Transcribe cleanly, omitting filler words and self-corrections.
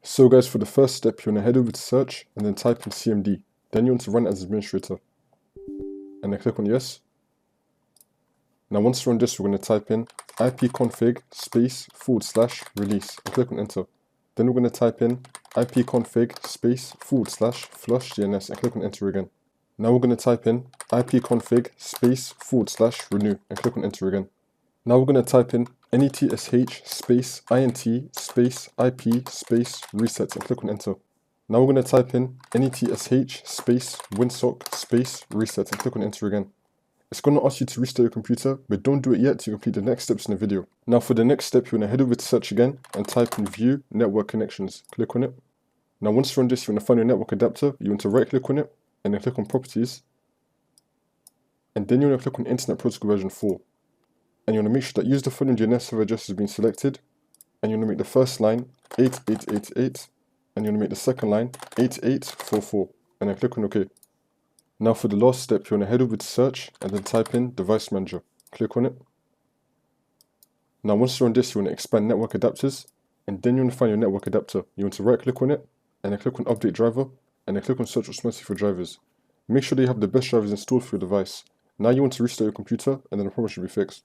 So guys, for the first step, you want to head over to search and then type in CMD. Then you want to run as administrator. And then click on yes. Now once you're on this, we're going to type in ipconfig space / release and click on enter. Then we're going to type in ipconfig space / flush DNS and click on enter again. Now we're going to type in ipconfig space / renew and click on enter again. Now we're going to type in netsh space int space ip space reset and click on enter. Now we're going to type in netsh space winsock space reset and click on enter again. It's going to ask you to restart your computer, but don't do it yet to complete the next steps in the video. Now for the next step, you want to head over to search again and type in view network connections. Click on it. Now once you're on this, you want to find your network adapter. You want to right click on it and then click on properties. And then you want to click on internet protocol version 4. And you want to make sure that use the following DNS server address has been selected. And you want to make the first line 8888 and you want to make the second line 8844 and then click on OK. Now for the last step, you want to head over to search and then type in device manager. Click on it. Now once you're on this, you want to expand network adapters and then you want to find your network adapter. You want to right click on it and then click on update driver and then click on search automatically for drivers. Make sure that you have the best drivers installed for your device. Now you want to restart your computer and then the problem should be fixed.